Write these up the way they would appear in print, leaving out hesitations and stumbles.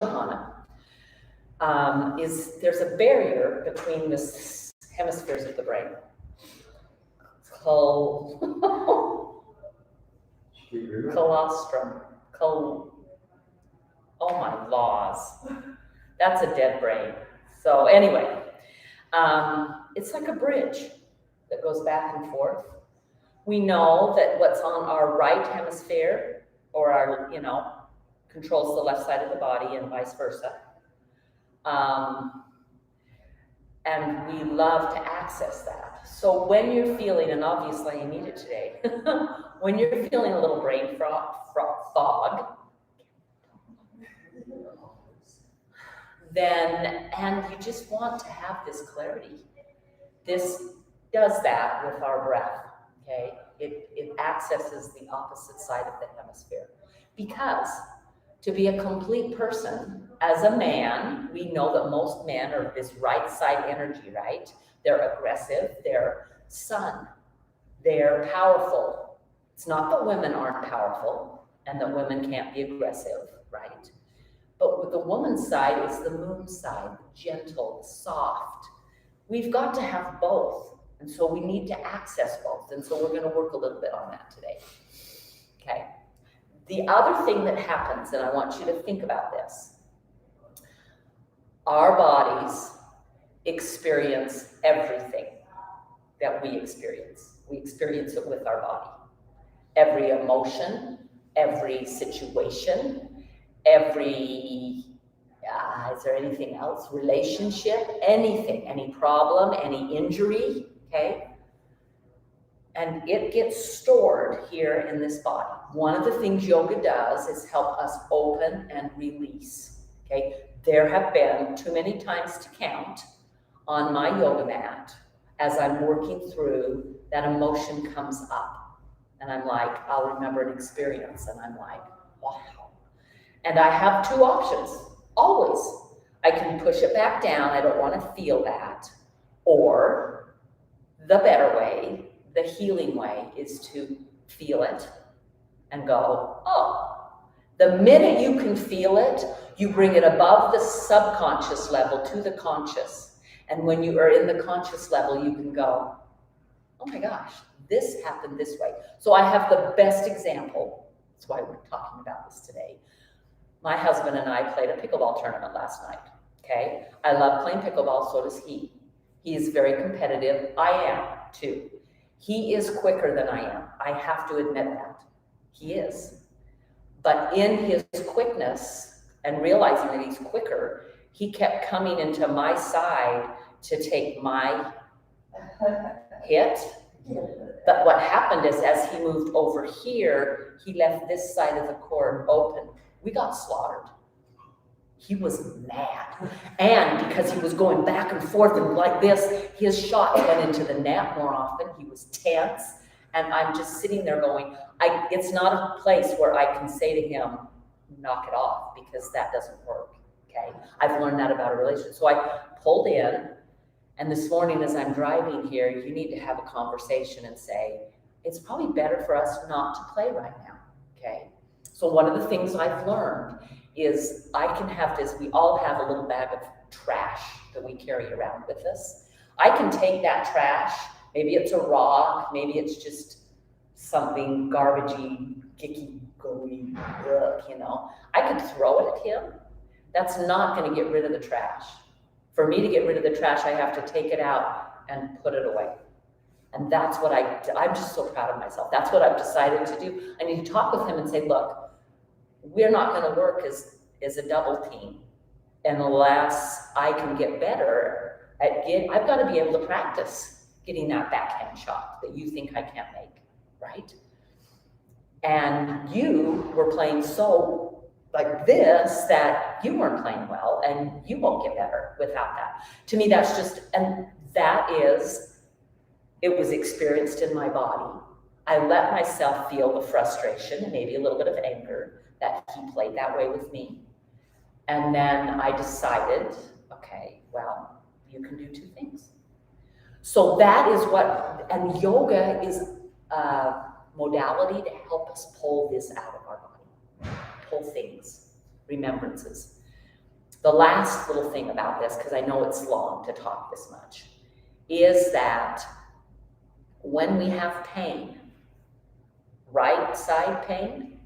Shodhana, is there's a barrier between the hemispheres of the brain. Colostrum. Oh my laws. That's a dead brain. So anyway, it's like a bridge that goes back and forth. We know that what's on our right hemisphere, or our, controls the left side of the body and vice versa. And we love to access that. So when you're feeling, and obviously you need it today, when you're feeling a little brain fog, then, and you just want to have this clarity, this does that with our breath, okay? It accesses the opposite side of the hemisphere. Because to be a complete person, as a man, we know that most men are this right side energy, right? They're aggressive, they're sun, they're powerful. It's not that women aren't powerful and that women can't be aggressive, right? But with the woman's side is the moon side, gentle, soft. We've got to have both. And so we need to access both. And so we're going to work a little bit on that today. Okay. The other thing that happens, and I want you to think about this, our bodies experience everything that we experience. We experience it with our body. Every emotion, every situation, every, is there anything else? Relationship, anything, any problem, any injury, okay? And it gets stored here in this body. One of the things yoga does is help us open and release, okay? There have been too many times to count on my yoga mat as I'm working through that emotion comes up. And I'm like, I'll remember an experience, and I'm like, wow. And I have two options, always. I can push it back down, I don't want to feel that. Or the better way, the healing way, is to feel it and go, oh. The minute you can feel it, you bring it above the subconscious level to the conscious. And when you are in the conscious level, you can go, oh my gosh, this happened this way. So I have the best example. That's why we're talking about this today. My husband and I played a pickleball tournament last night, okay? I love playing pickleball, so does he. He is very competitive. I am, too. He is quicker than I am. I have to admit that. He is. But in his quickness and realizing that he's quicker, he kept coming into my side to take my hit. But what happened is, as he moved over here, he left this side of the court open. We got slaughtered. He was mad. And because he was going back and forth and like this, his shot went into the net more often. He was tense. And I'm just sitting there going, it's not a place where I can say to him, knock it off, because that doesn't work, okay? I've learned that about a relationship. So I pulled in, and this morning as I'm driving here, you need to have a conversation and say, it's probably better for us not to play right now, okay? So one of the things I've learned is I can have this, we all have a little bag of trash that we carry around with us. I can take that trash, maybe it's a rock, maybe it's just something garbagey, gicky, gooey, I can throw it at him. That's not gonna get rid of the trash. For me to get rid of the trash, I have to take it out and put it away. And that's what I'm just so proud of myself. That's what I've decided to do. I need to talk with him and say, look, we're not going to work as a double team unless I can get better at I've got to be able to practice getting that backhand shot that you think I can't make, right? And you were playing so like this that you weren't playing well, and you won't get better without that. To me, that's just, and that is, it was experienced in my body. I let myself feel the frustration and maybe a little bit of anger that he played that way with me. And then I decided, okay, well, you can do two things. So that is what, and yoga is a modality to help us pull this out of our body, pull things, remembrances. The last little thing about this, because I know it's long to talk this much, is that when we have pain, right side pain,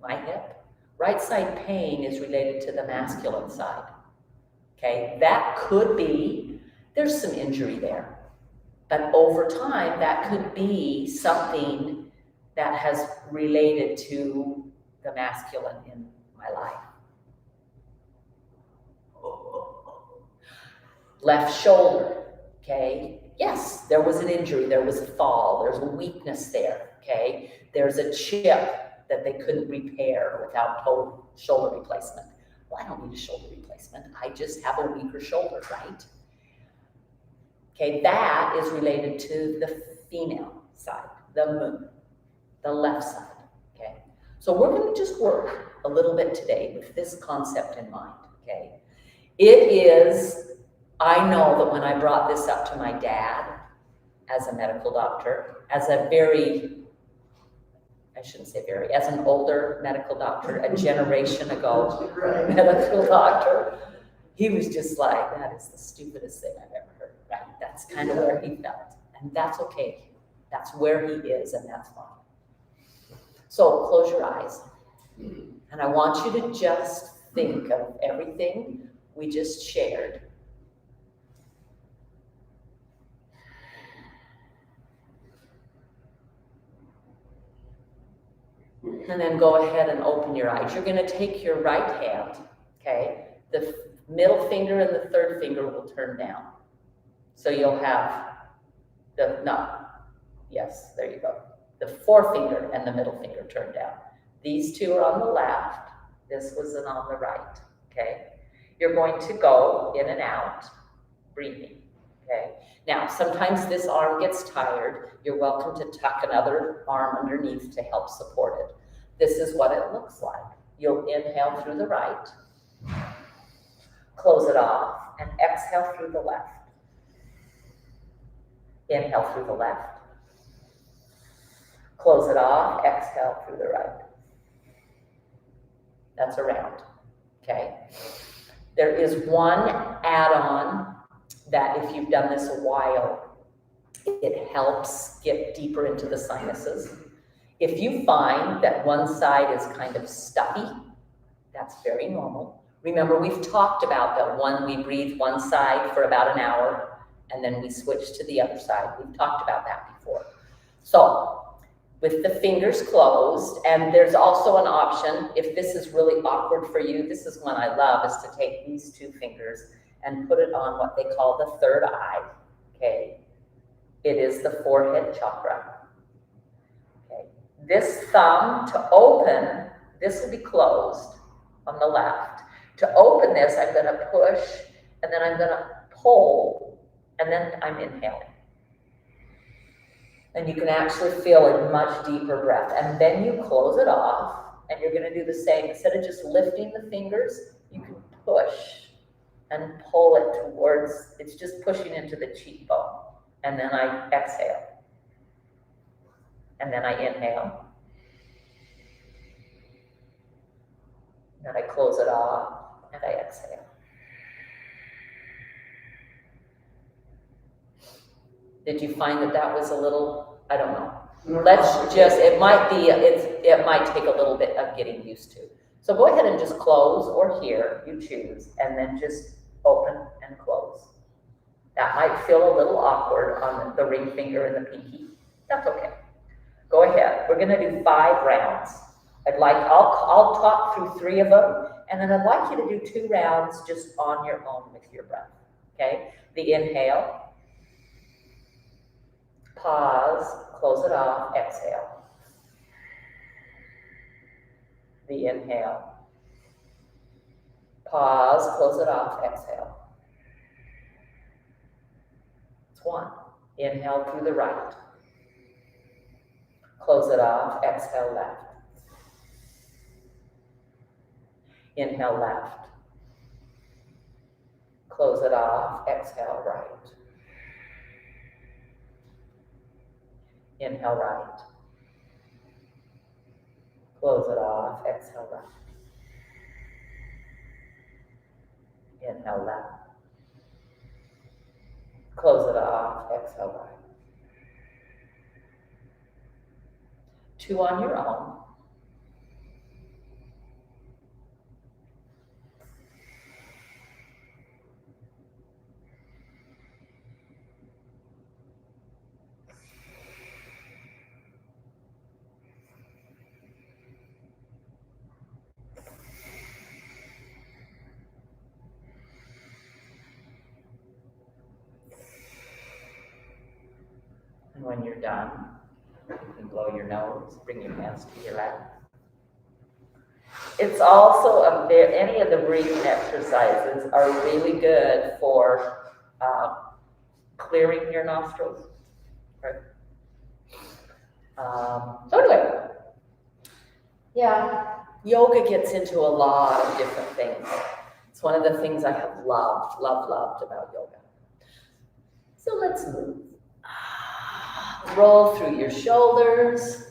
my hip, right side pain is related to the masculine side. Okay, that could be, there's some injury there, but over time that could be something that has related to the masculine in my life. Left shoulder, okay? Yes, there was an injury, there was a fall, there's a weakness there, okay? There's a chip that they couldn't repair without total shoulder replacement. Well, I don't need a shoulder replacement, I just have a weaker shoulder, right? Okay, that is related to the female side, the moon, the left side, okay? So we're gonna just work a little bit today with this concept in mind, okay? It is, I know that when I brought this up to my dad as a medical doctor, as a very, I shouldn't say very, as an older medical doctor, a generation ago medical doctor, he was just like, that is the stupidest thing I've ever heard, right? That's kind of where he felt, and that's okay. That's where he is, and that's fine. So close your eyes, and I want you to just think of everything we just shared. And then go ahead and open your eyes. You're going to take your right hand, okay? The middle finger and the third finger will turn down. So you'll have yes, there you go. The forefinger and the middle finger turned down. These two are on the left. This was on the right, okay? You're going to go in and out, breathing, okay? Now, sometimes this arm gets tired. You're welcome to tuck another arm underneath to help support it. This is what it looks like. You'll inhale through the right, close it off, and exhale through the left. Inhale through the left, close it off, exhale through the right. That's a round, okay? There is one add-on that if you've done this a while, it helps get deeper into the sinuses. If you find that one side is kind of stuffy, that's very normal. Remember, we've talked about that we breathe one side for about an hour, and then we switch to the other side. We've talked about that before. So, with the fingers closed, and there's also an option, if this is really awkward for you, this is one I love, is to take these two fingers and put it on what they call the third eye, okay? It is the forehead chakra, okay? This thumb to open, this will be closed on the left. To open this, I'm gonna push, and then I'm gonna pull, and then I'm inhaling. And you can actually feel a much deeper breath. And then you close it off, and you're gonna do the same. Instead of just lifting the fingers, you can push and pull it towards, it's just pushing into the cheekbone. And then I exhale. And then I inhale. And I close it off, and I exhale. Did you find that was a little, I don't know. Let's just, it might take a little bit of getting used to. So go ahead and just close, or here, you choose, and then just open and close. That might feel a little awkward on the ring finger and the pinky. That's okay. Go ahead. We're gonna do 5 rounds. I'll talk through 3 of them, and then I'd like you to do 2 rounds just on your own with your breath, okay? The inhale. Pause, close it off, exhale. The inhale. Pause, close it off, exhale. It's 1. Inhale through the right. Close it off, exhale left. Inhale left. Close it off, exhale right. Inhale right. Close it off, exhale right. Inhale left. Close it off. Exhale right. 2 on your own. And when you're done, you can blow your nose, bring your hands to your lap. It's also any of the breathing exercises are really good for clearing your nostrils. Right? So anyway, yeah, yoga gets into a lot of different things. It's one of the things I have loved about yoga. So let's move. Roll through your shoulders.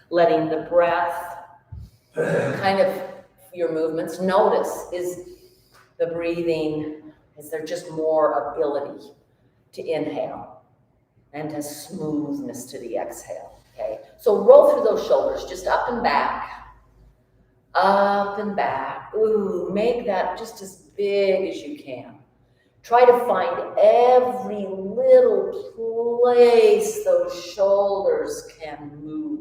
Letting the breath, kind of your movements, notice, is the breathing, is there just more ability to inhale and to smoothness to the exhale, okay? So roll through those shoulders, just up and back, up and back. Ooh, make that just as big as you can. Try to find every little place those shoulders can move.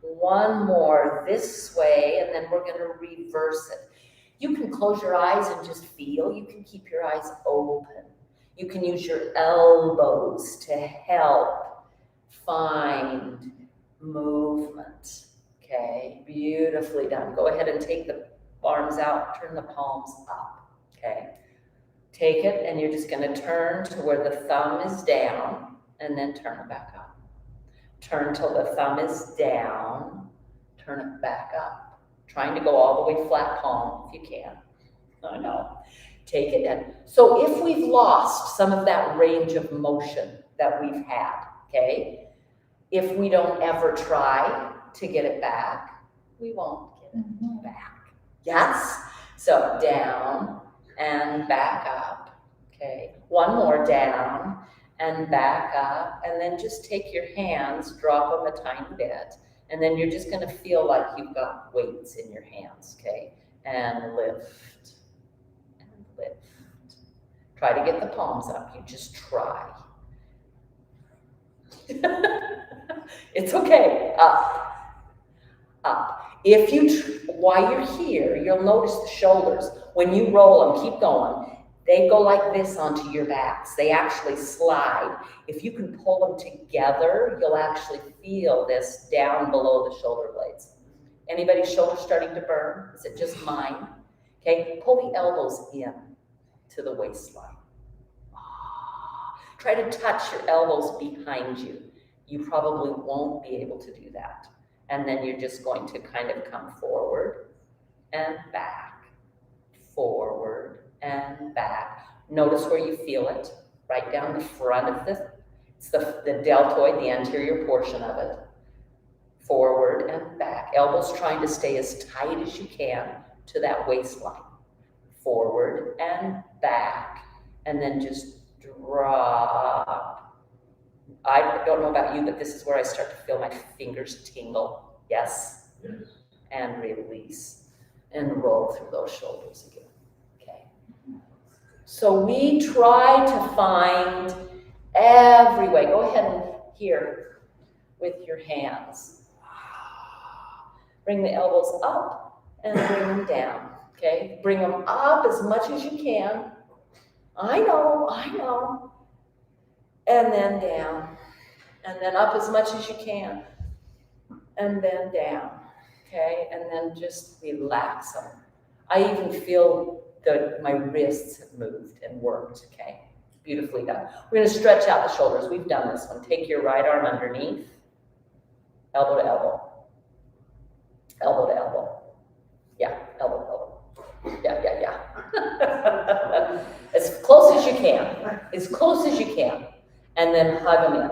One more this way, and then we're going to reverse it. You can close your eyes and just feel. You can keep your eyes open. You can use your elbows to help find movement. Okay, beautifully done. Go ahead and take the arms out, turn the palms up. Okay, take it, and you're just going to turn to where the thumb is down, and then turn it back up. Turn till the thumb is down, turn it back up. Trying to go all the way flat palm if you can. I know. Take it in. So if we've lost some of that range of motion that we've had, okay, if we don't ever try to get it back, we won't get it back. Yes? So down and back up. Okay. One more down and back up, and then just take your hands, drop them a tiny bit, and then you're just going to feel like you've got weights in your hands, okay? And lift, and lift. Try to get the palms up, you just try. It's okay, up, up. If you, while you're here, you'll notice the shoulders. When you roll them, keep going. They go like this onto your backs. They actually slide. If you can pull them together, you'll actually feel this down below the shoulder blades. Anybody's shoulder starting to burn? Is it just mine? Okay, pull the elbows in to the waistline. Try to touch your elbows behind you. You probably won't be able to do that. And then you're just going to kind of come forward and back, forward and back. Notice where you feel it, right down the front of it's the deltoid, the anterior portion of it. Forward and back. Elbows trying to stay as tight as you can to that waistline. Forward and back. And then just drop. I don't know about you, but this is where I start to feel my fingers tingle. Yes? Yes. And release. And roll through those shoulders again. So we try to find every way. Go ahead and here with your hands. Bring the elbows up and bring them down, okay? Bring them up as much as you can. I know. And then down. And then up as much as you can. And then down, okay? And then just relax them. I even feel that my wrists have moved and worked, okay? Beautifully done. We're gonna stretch out the shoulders. We've done this one. Take your right arm underneath, elbow to elbow. Elbow to elbow. Yeah, elbow to elbow. Yeah. As close can, as close as you can, and then hug them in,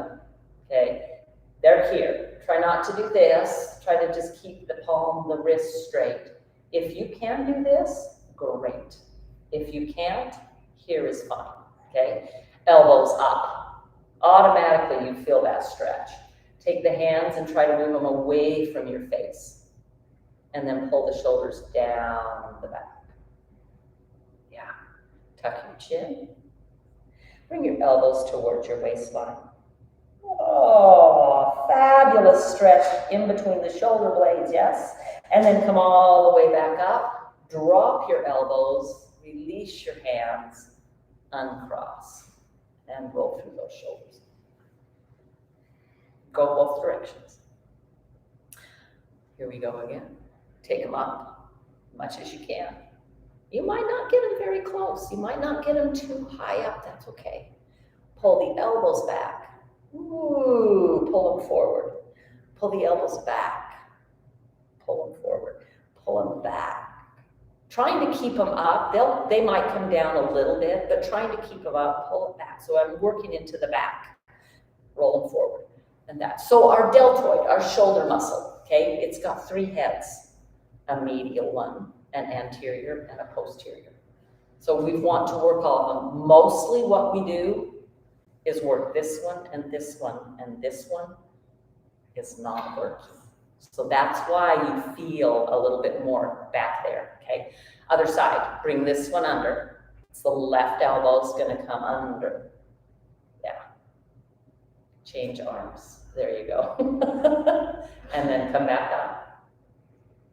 okay? They're here. Try not to do this. Try to just keep the palm, the wrist straight. If you can do this, great. If you can't, here is fine, okay? Elbows up. Automatically you feel that stretch. Take the hands and try to move them away from your face. And then pull the shoulders down the back. Yeah. Tuck your chin. Bring your elbows towards your waistline. Oh, fabulous stretch in between the shoulder blades, yes? And then come all the way back up. Drop your elbows. Release your hands. Uncross. And roll through those shoulders. Go both directions. Here we go again. Take them up as much as you can. You might not get them very close. You might not get them too high up. That's okay. Pull the elbows back. Ooh, pull them forward. Pull the elbows back. Pull them forward. Pull them back. Trying to keep them up. They might come down a little bit, but trying to keep them up, pull it back. So I'm working into the back. Roll them forward. And that. So our deltoid, our shoulder muscle, okay, it's got 3 heads, a medial one, an anterior, and a posterior. So we want to work all of them. Mostly what we do is work this one, and this one, and this one is not working. So that's why you feel a little bit more back there, okay? Other side, bring this one under. So the left elbow's gonna come under. Yeah. Change arms. There you go. And then come back up.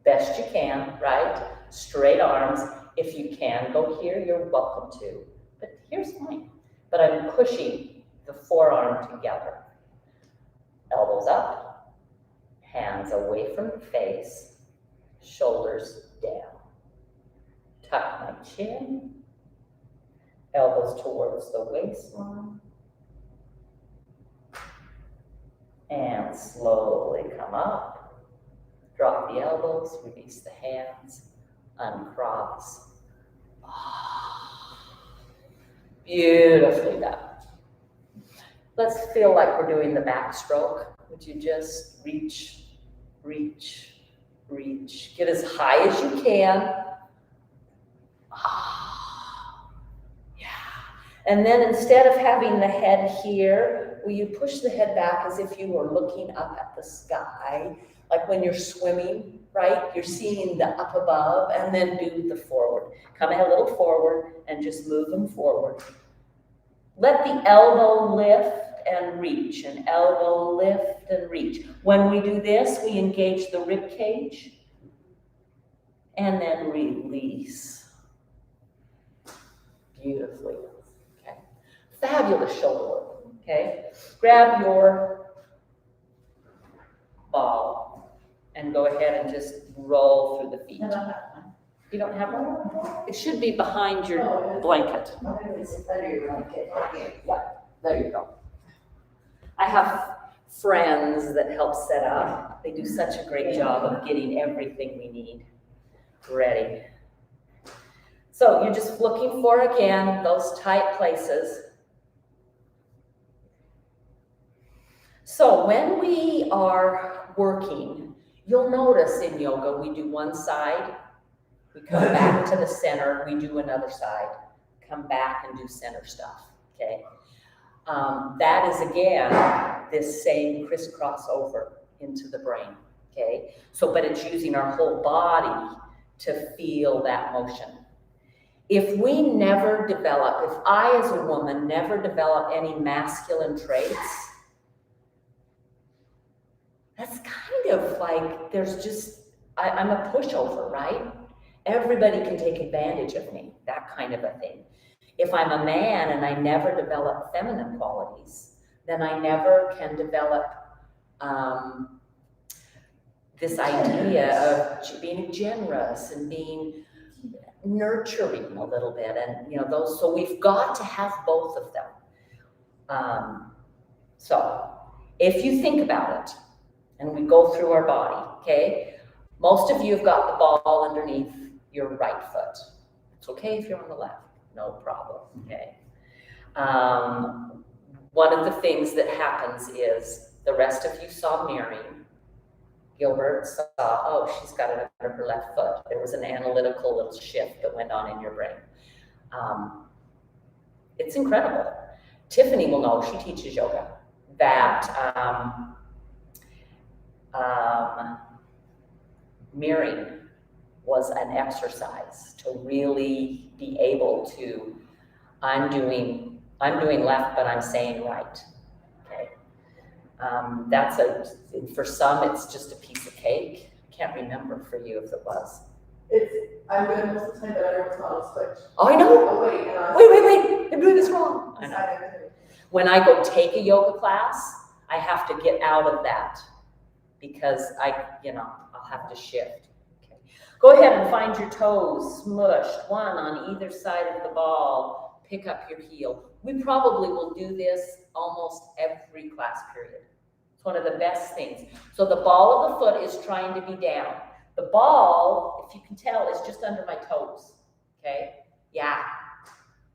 Best you can, right? Straight arms. If you can go here, you're welcome to. But here's mine. But I'm pushing the forearm together. Elbows up. Hands away from the face. Shoulders down. Tuck my chin. Elbows towards the waistline. And slowly come up. Drop the elbows, release the hands, uncross. Beautifully done. Let's feel like we're doing the backstroke. Would you just reach, reach, reach. Get as high as you can. Yeah. And then instead of having the head here, will you push the head back as if you were looking up at the sky, like when you're swimming, right? You're seeing the up above, and then do the forward. Come a little forward and just move them forward. Let the elbow lift and reach, and elbow lift and reach. When we do this, we engage the rib cage and then release. Beautifully. Okay. Fabulous shoulder work. Okay, grab your ball and go ahead and just roll through the feet. You don't have one? It should be behind your blanket. Yeah, there you go. I have friends that help set up. They do such a great job of getting everything we need ready. So you're just looking for, again, those tight places. So when we are working, you'll notice in yoga, we do one side, we come back to the center, we do another side, come back and do center stuff, okay? That is, again, this same crisscross over into the brain, okay? So, but it's using our whole body to feel that motion. If we never develop, if I as a woman never develop any masculine traits, that's kind of like, there's just, I'm a pushover, right? Everybody can take advantage of me, that kind of a thing. If I'm a man and I never develop feminine qualities, then I never can develop this idea of being generous and being nurturing a little bit, and those. So we've got to have both of them. So if you think about it, and we go through our body, okay? Most of you have got the ball underneath your right foot. It's okay if you're on the left, no problem, okay? One of the things that happens is the rest of you saw Mary. Gilbert saw, oh, she's got it under her left foot. There was an analytical little shift that went on in your brain. It's incredible. Tiffany will know, she teaches yoga, that mirroring was an exercise to really be able to, I'm doing left, but I'm saying right, okay? For some, it's just a piece of cake. I can't remember for you if it was. I'm good most of the time, but I don't know how to switch. Oh, I know. Oh, wait. Wait. I'm doing this wrong. I know. When I go take a yoga class, I have to get out of that because I'll have to shift. Okay. Go ahead and find your toes smushed, one on either side of the ball. Pick up your heel. We probably will do this almost every class period. It's one of the best things. So the ball of the foot is trying to be down. The ball, if you can tell, is just under my toes, okay? Yeah.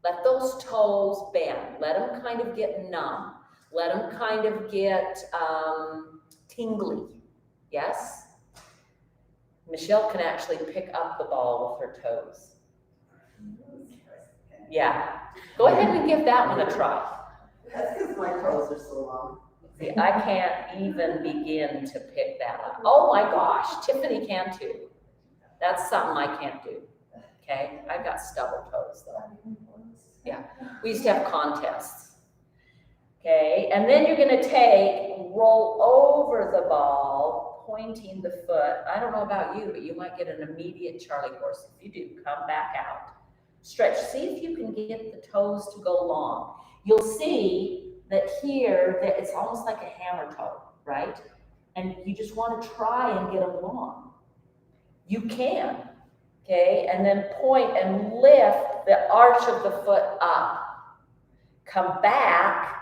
Let those toes bend. Let them kind of get numb. Let them kind of get tingly, yes? Michelle can actually pick up the ball with her toes. Yeah. Go ahead and give that one a try. That's because my toes are so long. See, I can't even begin to pick that up. Oh my gosh, Tiffany can too. That's something I can't do. Okay, I've got stubble toes though. Yeah, we used to have contests. Okay, and then you're gonna roll over the ball, pointing the foot. I don't know about you, but you might get an immediate Charlie horse. If you do, come back out. Stretch, see if you can get the toes to go long. You'll see that here, that it's almost like a hammer toe, right? And you just want to try and get them long. You can, okay? And then point and lift the arch of the foot up. Come back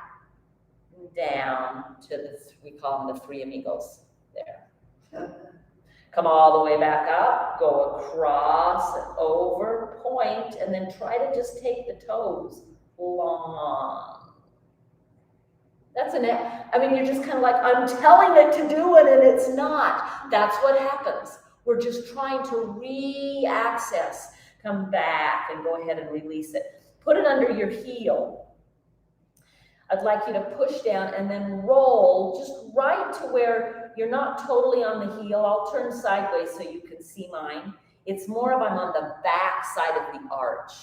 down to we call them the three amigos there. Come all the way back up, go across and over, point, and then try to just take the toes long. You're just kind of like, I'm telling it to do it and it's not. That's what happens. We're just trying to re-access. Come back and go ahead and release it. Put it under your heel. I'd like you to push down and then roll just right to where you're not totally on the heel. I'll turn sideways so you can see mine. It's more of I'm on the back side of the arch.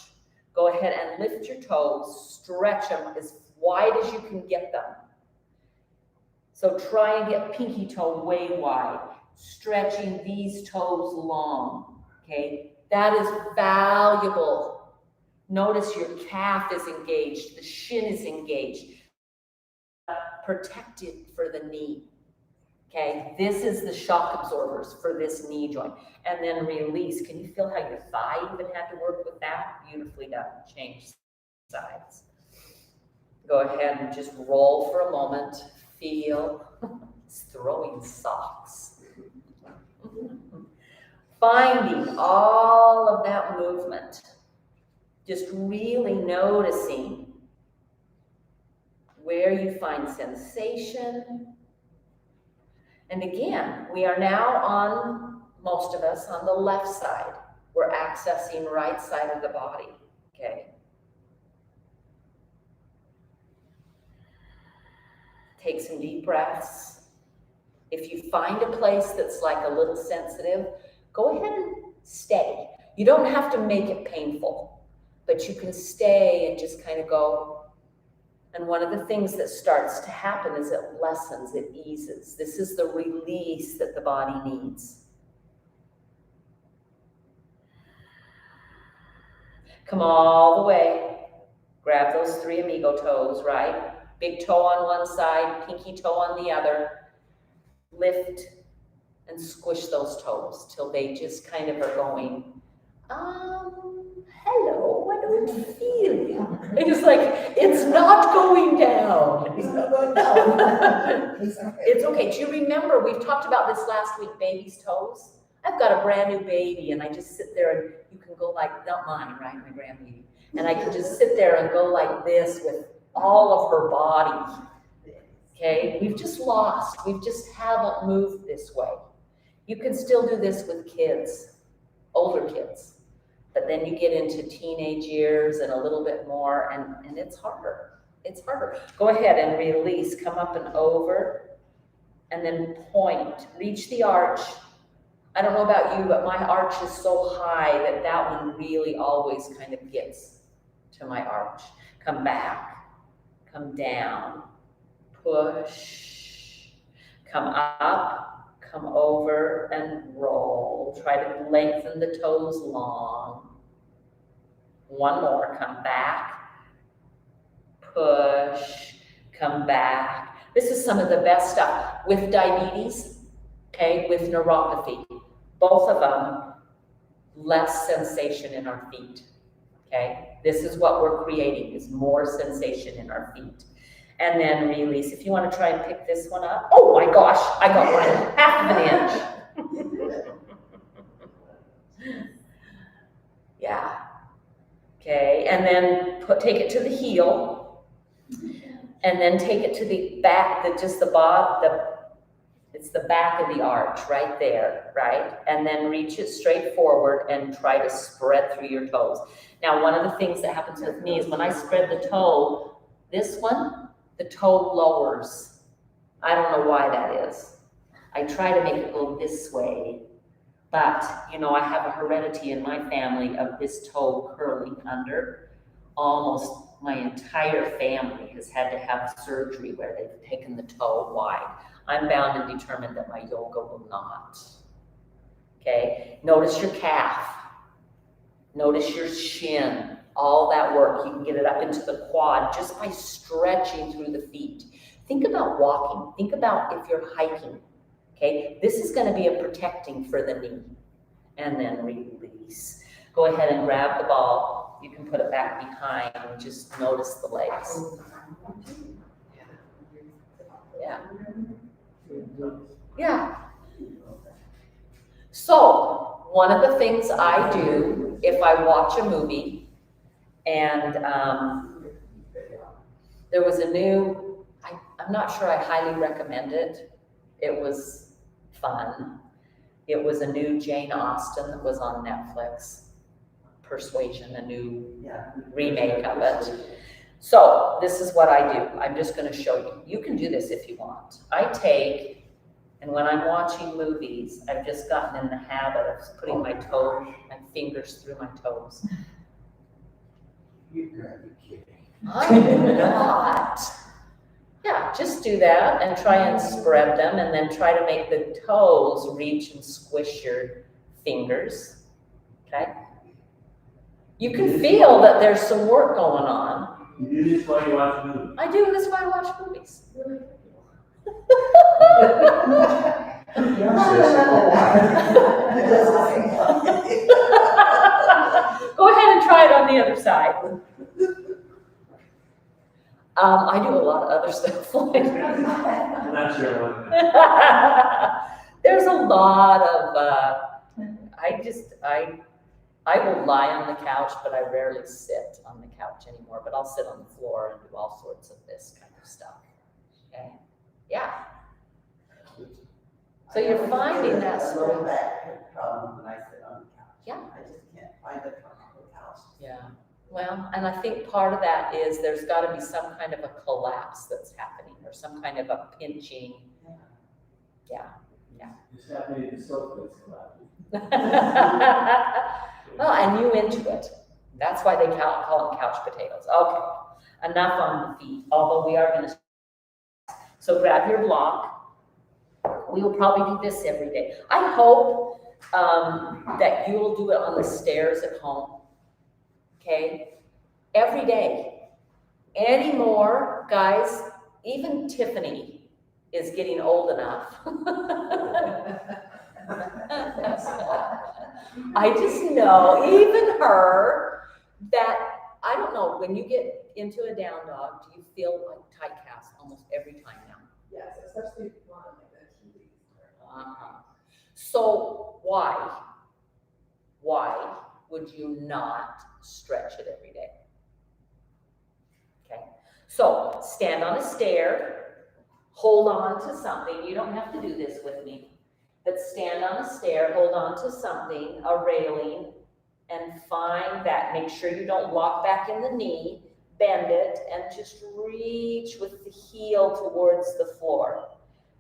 Go ahead and lift your toes, stretch them as wide as you can get them. So try and get pinky toe way wide, stretching these toes long, okay? That is valuable. Notice your calf is engaged, the shin is engaged. Protected for the knee, okay? This is the shock absorbers for this knee joint. And then release. Can you feel how your thigh even had to work with that? Beautifully done. Change sides. Go ahead and just roll for a moment. Feel. It's throwing socks. Finding all of that movement. Just really noticing where you find sensation. And again, we are now on, most of us, on the left side. We're accessing right side of the body, okay? Take some deep breaths. If you find a place that's like a little sensitive, go ahead and stay. You don't have to make it painful, but you can stay and just kind of go. And one of the things that starts to happen is it lessens, it eases. This is the release that the body needs. Come all the way. Grab those three amigo toes, right? Big toe on one side, pinky toe on the other. Lift and squish those toes till they just kind of are going, hello, I don't feel you. It's like, it's not going down. It's not going down. It's okay. Do you remember, we've talked about this last week, baby's toes? I've got a brand new baby and I just sit there and you can go like, not mine, right, my grandbaby. And I can just sit there and go like this with all of her body. Okay, we've just lost. We just haven't moved this way. You can still do this with kids, older kids. But then you get into teenage years and a little bit more, and it's harder. It's harder. Go ahead and release. Come up and over, and then point. Reach the arch. I don't know about you, but my arch is so high that that one really always kind of gets to my arch. Come back. Come down. Push. Come up. Come over and roll. Try to lengthen the toes long. One more. Come back. Push. Come back. This is some of the best stuff. With diabetes, okay, with neuropathy, both of them, less sensation in our feet, okay? This is what we're creating, is more sensation in our feet. And then release. If you want to try and pick this one up. Oh my gosh, I got mine, half of an inch. Yeah. Okay, and then take it to the heel, and then take it to the back, it's the back of the arch right there, right? And then reach it straight forward and try to spread through your toes. Now, one of the things that happens with me is when I spread the toe, this one, the toe lowers. I don't know why that is. I try to make it go this way, but you know, I have a heredity in my family of this toe curling under. Almost my entire family has had to have surgery where they've taken the toe wide. I'm bound and determined that my yoga will not. Okay, notice your calf. Notice your shin. All that work, you can get it up into the quad just by stretching through the feet. Think about walking. Think about if you're hiking. Okay, this is going to be a protecting for the knee. And then release. Go ahead and grab the ball. You can put it back behind and just notice the legs. Yeah. Yeah. So, one of the things I do if I watch a movie, and there was a new, I'm not sure I highly recommend it. It was fun. It was a new Jane Austen that was on Netflix. Persuasion, a new remake of it. So this is what I do. I'm just going to show you. You can do this if you want. I take, and when I'm watching movies, I've just gotten in the habit of putting my fingers through my toes. You're gotta be kidding. I'm not. Yeah, just do that and try and spread them, and then try to make the toes reach and squish your fingers. Okay? You can feel that there's some work going on. You do this while you watch movies. I do this while I watch movies. Go ahead and try it on the other side. I do a lot of other stuff. I'm not sure what. There's a lot of, I will lie on the couch, but I rarely sit on the couch anymore, but I'll sit on the floor and do all sorts of this kind of stuff. Okay? Yeah. So you're finding that sort of. Problem when I sit on the couch. Yeah. I just can't find a comfortable couch. Yeah. Well, and I think part of that is there's got to be some kind of a collapse that's happening, or some kind of a pinching. Yeah. It's happening in the sofa, it's collapsing. Well, and you into it. That's why they call them couch potatoes. Okay. Enough on the feet, although we are going to. So grab your block. We will probably do this every day. I hope that you will do it on the stairs at home. Okay? Every day. Anymore, guys, even Tiffany is getting old enough. I just know, even her, that, I don't know, when you get into a down dog, do you feel like tight calves almost every time now? Yes, especially one like that. So why would you not stretch it every day? So stand on a stair, hold on to something. You don't have to do this with me, but stand on a stair, hold on to something, a railing, and find that. Make sure you don't lock back in the knee, bend it, and just reach with the heel towards the floor.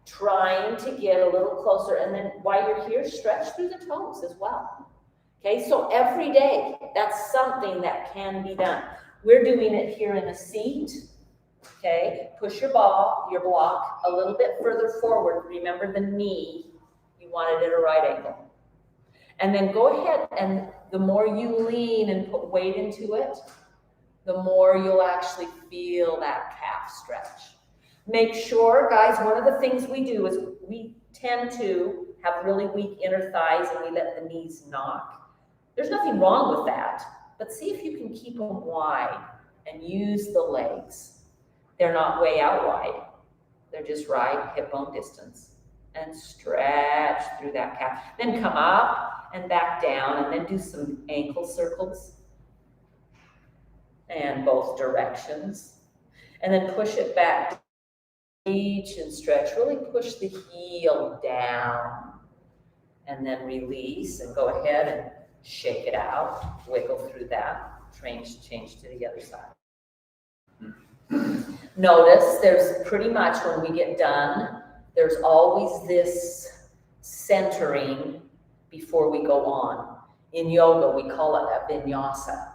Trying to get a little closer, and then while you're here, stretch through the toes as well. Okay, so every day, that's something that can be done. We're doing it here in a seat. Okay, push your block a little bit further forward. Remember the knee, you want it at a right angle. And then go ahead, and the more you lean and put weight into it, the more you'll actually feel that calf stretch. Make sure, guys, one of the things we do is we tend to have really weak inner thighs and we let the knees knock. There's nothing wrong with that, but see if you can keep them wide and use the legs. They're not way out wide. They're just right hip bone distance. And stretch through that calf. Then come up and back down, and then do some ankle circles. And both directions. And then push it back. Reach and stretch. Really push the heel down. And then release and go ahead and shake it out. Wiggle through that. Change to the other side. Notice there's pretty much, when we get done, there's always this centering before we go on. In yoga, we call it a vinyasa.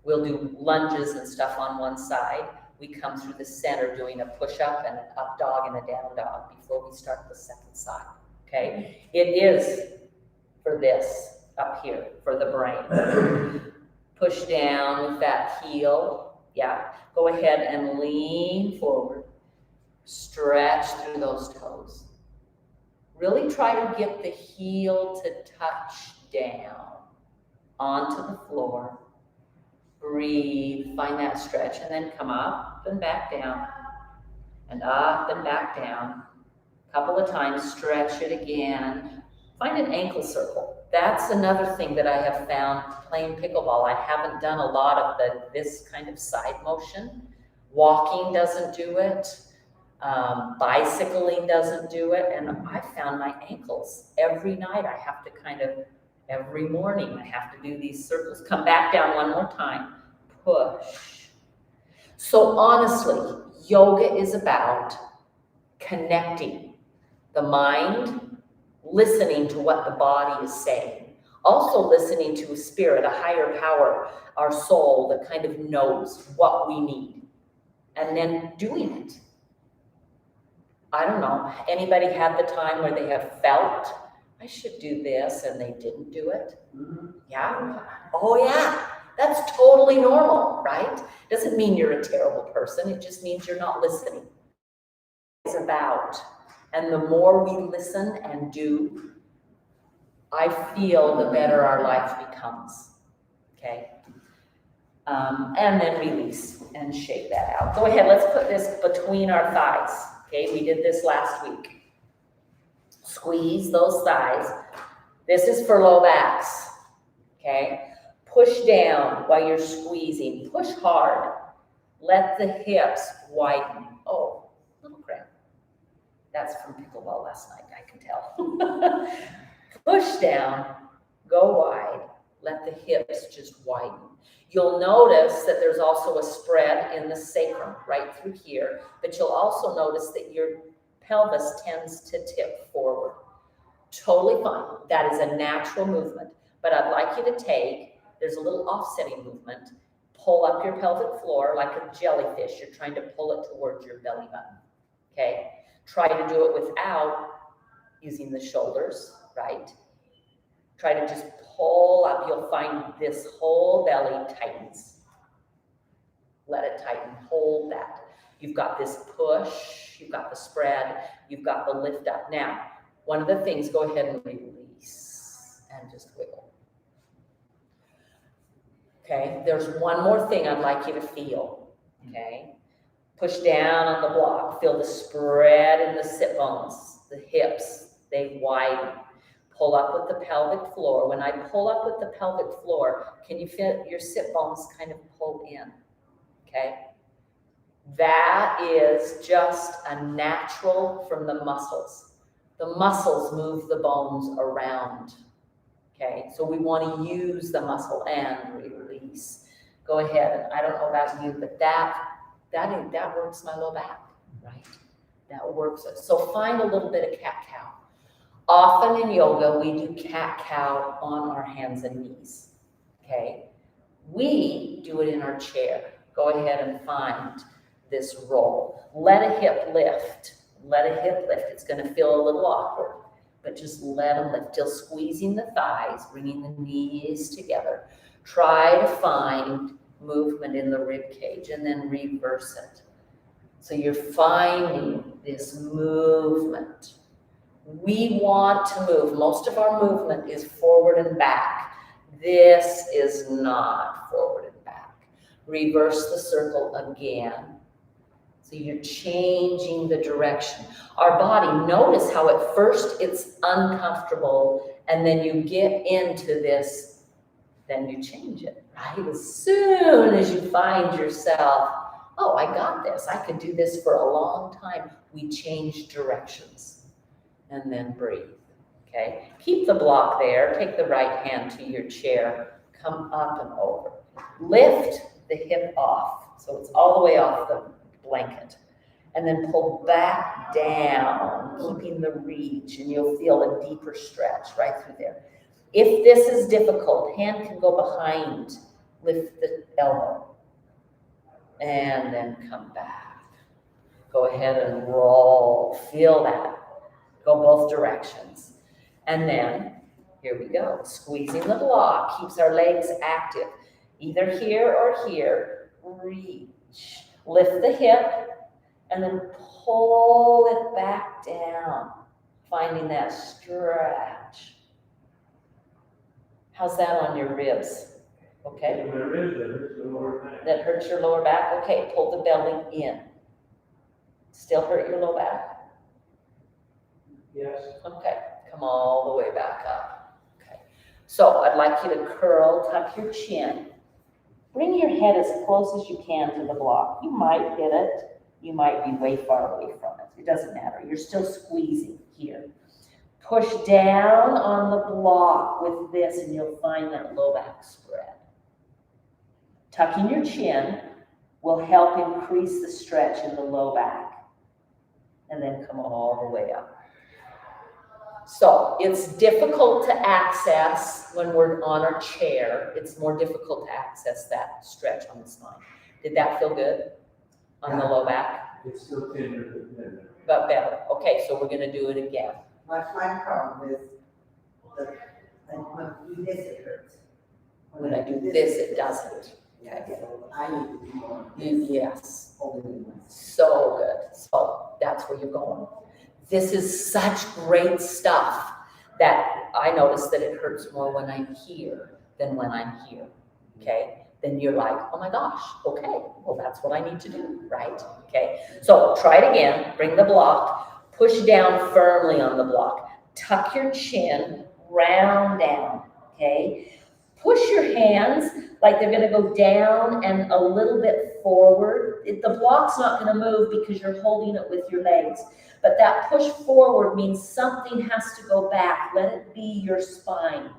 We'll do lunges and stuff on one side. We come through the center doing a push-up and an up dog and a down dog before we start the second side, okay? It is for this up here, for the brain. Push down with that heel, yeah. Go ahead and lean forward. Stretch through those toes. Really try to get the heel to touch down onto the floor. Breathe, find that stretch, and then come up and back down, and up and back down. A couple of times, stretch it again. Find an ankle circle. That's another thing that I have found playing pickleball. I haven't done a lot of this kind of side motion. Walking doesn't do it. Bicycling doesn't do it. And I found my ankles every night. I have to every morning I have to do these circles. Come back down one more time. Push. So honestly, yoga is about connecting the mind, listening to what the body is saying, also listening to a spirit, a higher power, our soul that kind of knows what we need, and then doing it. I don't know, anybody had the time where they have felt, I should do this, and they didn't do it? Yeah? Oh yeah, that's totally normal, right? Doesn't mean you're a terrible person, it just means you're not listening. It's about, and the more we listen and do, I feel the better our life becomes, okay? And then release and shake that out. Go ahead, let's put this between our thighs, okay? We did this last week. Squeeze those thighs. This is for low backs, okay? Push down while you're squeezing. Push hard. Let the hips widen. Oh, little cramp. That's from pickleball last night, I can tell. Push down, go wide. Let the hips just widen. You'll notice that there's also a spread in the sacrum right through here, but you'll also notice that your pelvis tends to tip forward. Totally fine. That is a natural movement, but I'd like you to there's a little offsetting movement. Pull up your pelvic floor like a jellyfish. You're trying to pull it towards your belly button, okay? Try to do it without using the shoulders, right? Try to just pull up. You'll find this whole belly tightens. Let it tighten. Hold that. You've got this push. You've got the spread. You've got the lift up. Now, one of the things, go ahead and release and just wiggle. Okay, there's one more thing I'd like you to feel, okay? Push down on the block. Feel the spread in the sit bones, the hips, they widen. Pull up with the pelvic floor. When I pull up with the pelvic floor, can you feel your sit bones kind of pull in, okay? That is just a natural from the muscles. The muscles move the bones around. Okay, so we want to use the muscle and release. Go ahead, and I don't know about you, but that works my low back, right? That works. So find a little bit of cat-cow. Often in yoga, we do cat-cow on our hands and knees, okay? We do it in our chair. Go ahead and find this roll. Let a hip lift. Let a hip lift. It's going to feel a little awkward, but just let them lift. Still squeezing the thighs, bringing the knees together. Try to find movement in the rib cage and then reverse it. So you're finding this movement. We want to move. Most of our movement is forward and back. This is not forward and back. Reverse the circle again. So you're changing the direction. Our body, notice how at first it's uncomfortable, and then you get into this, then you change it, right? As soon as you find yourself, oh, I got this. I could do this for a long time. We change directions. And then breathe, okay? Keep the block there. Take the right hand to your chair. Come up and over. Lift the hip off, so it's all the way off the blanket. And then pull back down, keeping the reach, and you'll feel a deeper stretch right through there. If this is difficult, hand can go behind. Lift the elbow. And then come back. Go ahead and roll. Feel that. Go both directions. And then, here we go. Squeezing the block keeps our legs active. Either here or here. Reach. Lift the hip and then pull it back down. Finding that stretch. How's that on your ribs? Okay. My ribs, that hurts the lower back. That hurts your lower back? Okay, pull the belly in. Still hurt your low back? Yes. Okay, come all the way back up. Okay, so I'd like you to curl, tuck your chin. Bring your head as close as you can to the block. You might hit it. You might be way far away from it. It doesn't matter. You're still squeezing here. Push down on the block with this and you'll find that low back spread. Tucking your chin will help increase the stretch in the low back. And then come all the way up. So it's difficult to access when we're on our chair. It's more difficult to access that stretch on the spine. Did that feel good on the low back? It's still tender, But better. Okay, so we're going to do it again. That's my problem with when I do this, it hurts. When I do this, it doesn't. Yeah, so I need to do more. Yes. Holding my. So good. So that's where you're going. This is such great stuff that I notice that it hurts more when I'm here than when I'm here, okay? Then you're like, oh my gosh, okay, well, that's what I need to do, right? Okay, so try it again. Bring the block, push down firmly on the block, tuck your chin, round down, okay? Push your hands like they're going to go down and a little bit forward. The block's not going to move because you're holding it with your legs. But that push forward means something has to go back. Let it be your spine.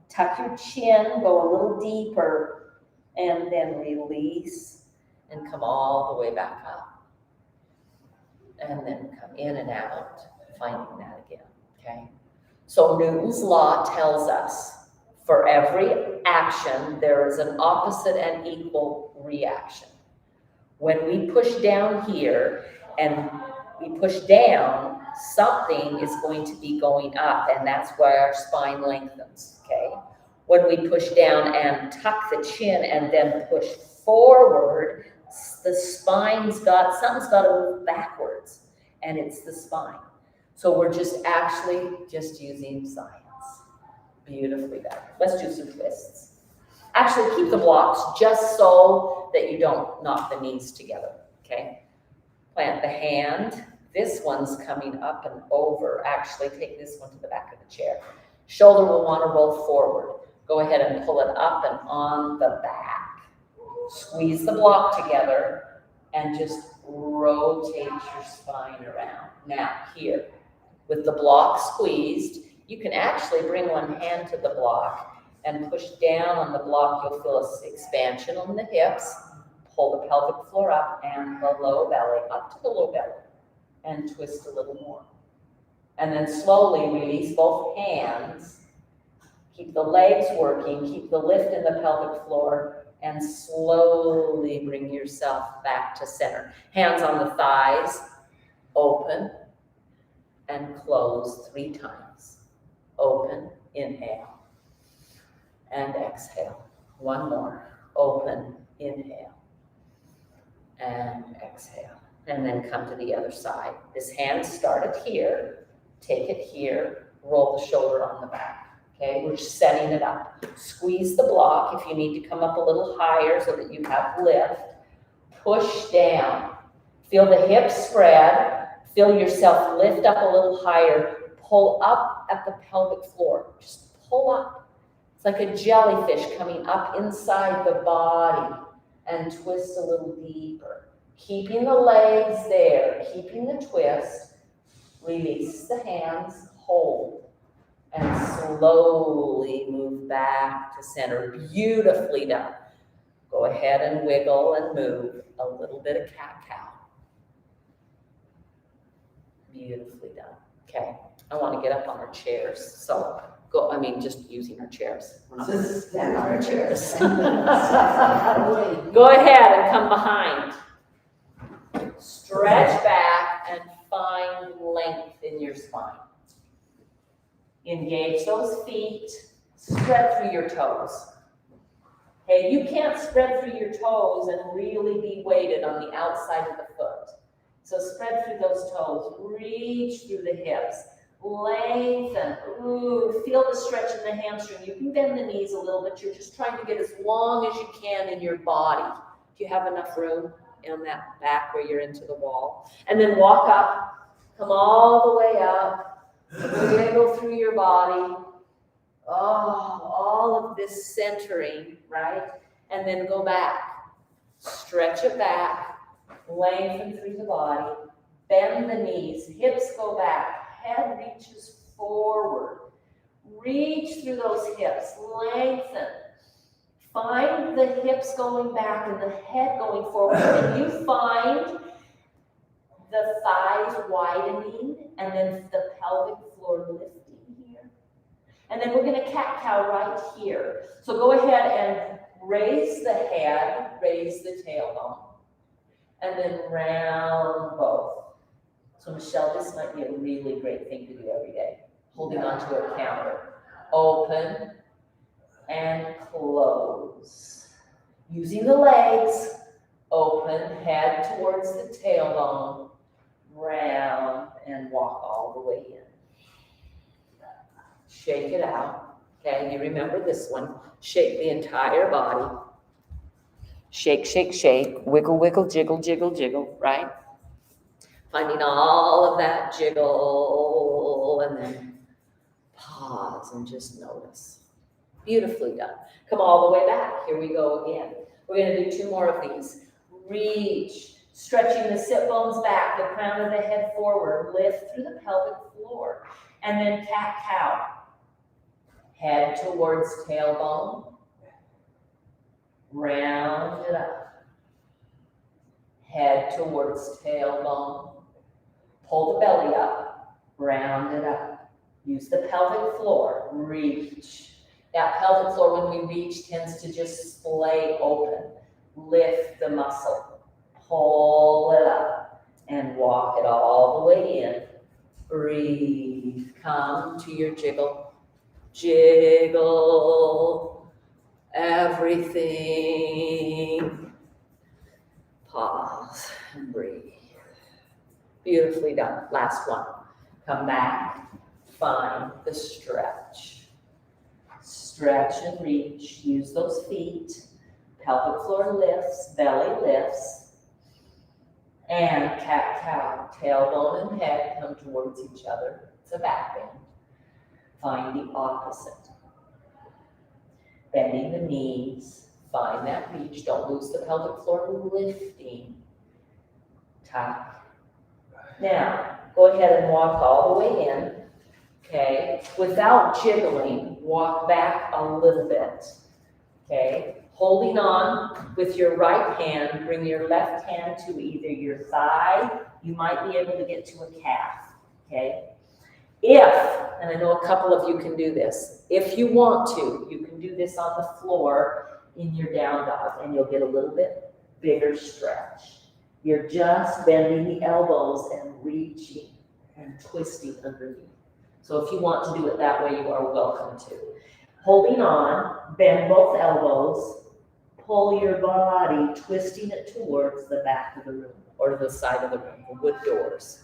Tuck your chin, go a little deeper, and then release and come all the way back up. And then come in and out, finding that again, okay? So Newton's law tells us for every action, there is an opposite and equal reaction. When we push down here and we push down, something is going to be going up, and that's why our spine lengthens, okay? When we push down and tuck the chin and then push forward, the something's got to move backwards, and it's the spine. So we're just using science. Beautifully done. Let's do some twists. Actually, keep the blocks just so that you don't knock the knees together, okay? Plant the hand. This one's coming up and over. Actually, take this one to the back of the chair. Shoulder will want to roll forward. Go ahead and pull it up and on the back. Squeeze the block together and just rotate your spine around. Now, here, with the block squeezed, you can actually bring one hand to the block and push down on the block. You'll feel an expansion on the hips. Pull the pelvic floor up and the low belly, up to the low belly, and twist a little more. And then slowly release both hands. Keep the legs working, keep the lift in the pelvic floor, and slowly bring yourself back to center. Hands on the thighs, open and close 3 times. Open, inhale, and exhale. One more. Open, inhale, and exhale. And then come to the other side. This hand started here. Take it here. Roll the shoulder on the back. Okay, we're just setting it up. Squeeze the block if you need to come up a little higher so that you have lift. Push down. Feel the hips spread. Feel yourself lift up a little higher. Pull up at the pelvic floor. Just pull up. It's like a jellyfish coming up inside the body, and twist a little deeper. Keeping the legs there, keeping the twist. Release the hands, hold, and slowly move back to center. Beautifully done. Go ahead and wiggle and move. A little bit of cat-cow. Beautifully done. Okay, I want to get up on our chairs. So just using our chairs. We're not going to stand on our chairs. Go ahead and come behind. Stretch back and find length in your spine. Engage those feet. Spread through your toes. Okay, you can't spread through your toes and really be weighted on the outside of the foot. So spread through those toes. Reach through the hips. Lengthen. Ooh, feel the stretch in the hamstring. You can bend the knees a little bit. You're just trying to get as long as you can in your body. Do you have enough room on that back where you're into the wall? And then walk up. Come all the way up. Wiggle through your body. Oh, all of this centering, right? And then go back. Stretch it back. Lengthen through the body. Bend the knees. Hips go back. Head reaches forward. Reach through those hips. Lengthen. Find the hips going back and the head going forward. And you find the thighs widening and then the pelvic floor lifting here. And then we're going to cat-cow right here. So go ahead and raise the head, raise the tailbone, and then round both. So Michelle, this might be a really great thing to do every day. Holding onto a counter. Open and close. Using the legs. Open, head towards the tailbone. Round and walk all the way in. Shake it out. Okay, you remember this one. Shake the entire body. Shake, shake, shake. Wiggle, wiggle, jiggle, jiggle, jiggle, right? Finding all of that jiggle and then pause and just notice. Beautifully done. Come all the way back. Here we go again. We're going to do 2 more of these. Reach, stretching the sit bones back, the crown of the head forward, lift through the pelvic floor, and then cat-cow. Head towards tailbone, round it up. Head towards tailbone. Pull the belly up, round it up. Use the pelvic floor, reach. That pelvic floor, when we reach, tends to just splay open. Lift the muscle, pull it up, and walk it all the way in. Breathe, come to your jiggle. Jiggle everything. Pause and breathe. Beautifully done. Last one. Come back. Find the stretch. Stretch and reach. Use those feet. Pelvic floor lifts. Belly lifts. And cat-cow. Tailbone and head come towards each other. It's a back bend. Find the opposite. Bending the knees. Find that reach. Don't lose the pelvic floor. Lifting. Okay. Now, go ahead and walk all the way in. Okay. Without jiggling, walk back a little bit. Okay. Holding on with your right hand, bring your left hand to either your thigh. You might be able to get to a calf. Okay. If, and I know a couple of you can do this, if you want to, you can do this on the floor in your down dog, and you'll get a little bit bigger stretch. You're just bending the elbows and reaching and twisting underneath. So if you want to do it that way, you are welcome to. Holding on, bend both elbows, pull your body, twisting it towards the back of the room or to the side of the room, the wood doors.